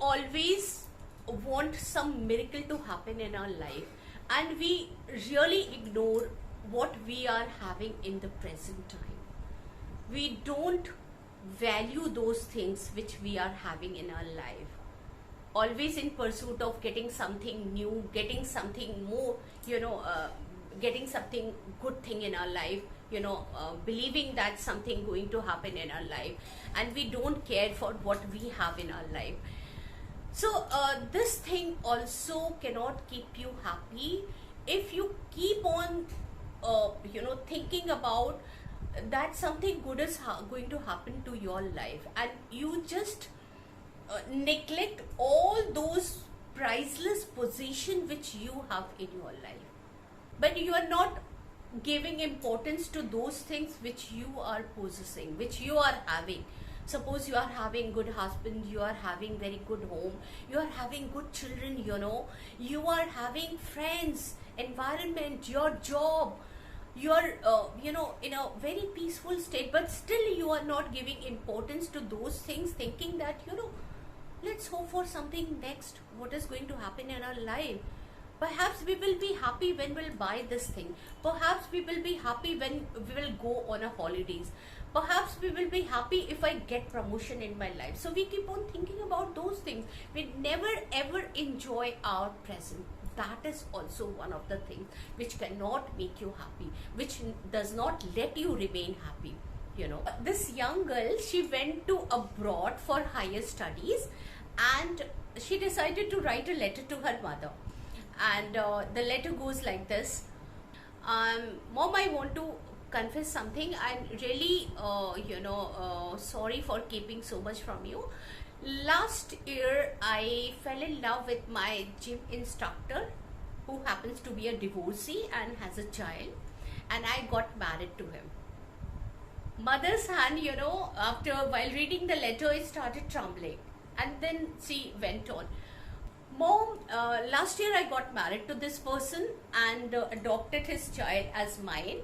always want some miracle to happen in our life, and we really ignore what we are having in the present time. We don't value those things which we are having in our life. Always in pursuit of getting something new, getting something more, getting something good thing in our life, believing that something going to happen in our life, and we don't care for what we have in our life. So this thing also cannot keep you happy if you keep on thinking about that something good is going to happen to your life, and you just neglect all those priceless possessions which you have in your life, but you are not giving importance to those things which you are possessing, which you are having. Suppose you are having good husband, you are having very good home, you are having good children, you are having friends, environment, your job, you are in a very peaceful state, but still you are not giving importance to those things, thinking that let's hope for something next, what is going to happen in our life. Perhaps we will be happy when we'll buy this thing. Perhaps we will be happy when we will go on a holidays. Perhaps we will be happy if I get promotion in my life. So we keep on thinking about those things. We never ever enjoy our present. That is also one of the things which cannot make you happy, which does not let you remain happy. This young girl, she went to abroad for higher studies, and she decided to write a letter to her mother. And the letter goes like this: Mom, I want to confess something. I'm really sorry for keeping so much from you. Last year I fell in love with my gym instructor, who happens to be a divorcee and has a child, and I got married to him. Mother's hand, while reading the letter, it started trembling, and then she went on: Mom, last year I got married to this person and adopted his child as mine,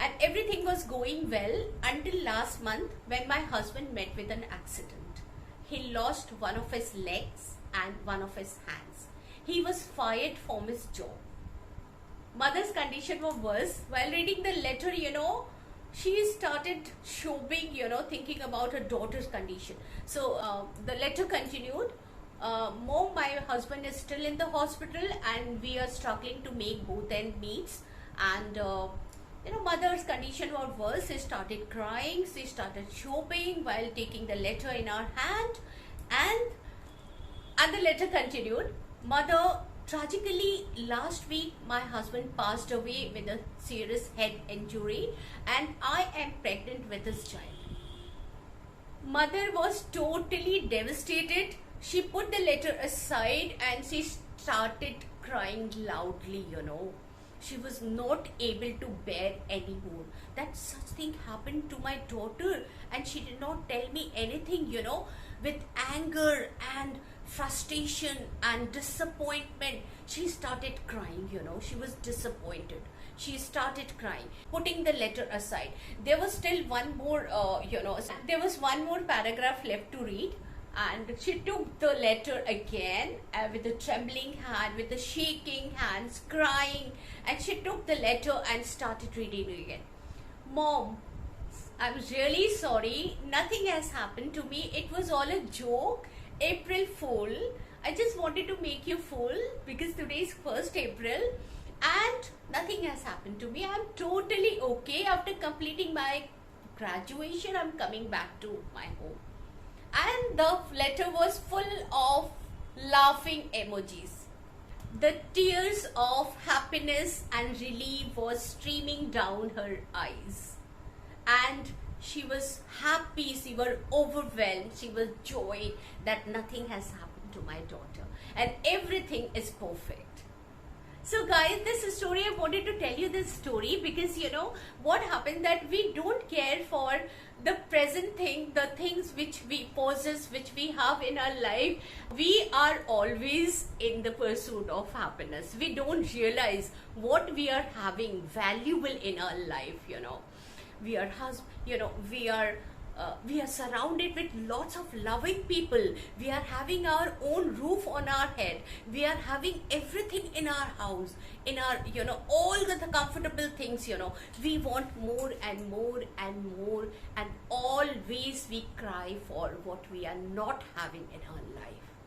and everything was going well until last month when my husband met with an accident. He lost one of his legs and one of his hands. He was fired from his job. Mother's condition was worse. While reading the letter, she started sobbing, thinking about her daughter's condition. So the letter continued: Mom, my husband is still in the hospital and we are struggling to make both ends meet. And mother's condition was worse. She started crying. She started sobbing while taking the letter in her hand. And the letter continued: Mother, tragically, last week my husband passed away with a serious head injury, and I am pregnant with his child. Mother was totally devastated. She put the letter aside and she started crying loudly, She was not able to bear anymore that such thing happened to my daughter, and she did not tell me anything, With anger and frustration and disappointment, she started crying, She was disappointed. She started crying, putting the letter aside. There was still one more, there was one more paragraph left to read. And she took the letter again with a trembling hand, with the shaking hands, crying. And she took the letter and started reading again. Mom, I'm really sorry. Nothing has happened to me. It was all a joke. April Fool. I just wanted to make you fool because today is 1st April. And nothing has happened to me. I'm totally okay. After completing my graduation, I'm coming back to my home. And the letter was full of laughing emojis. The tears of happiness and relief was streaming down her eyes. And she was happy, she was overwhelmed, she was joy that nothing has happened to my daughter. And everything is perfect. So guys, this story, I wanted to tell you this story because what happened, that we don't care for the present thing, the things which we possess, which we have in our life. We are always in the pursuit of happiness. We don't realize what we are having valuable in our life, We are we are we are surrounded with lots of loving people. We are having our own roof on our head. We are having everything in our house, in our, all the comfortable things, we want more and more and more, and always we cry for what we are not having in our life.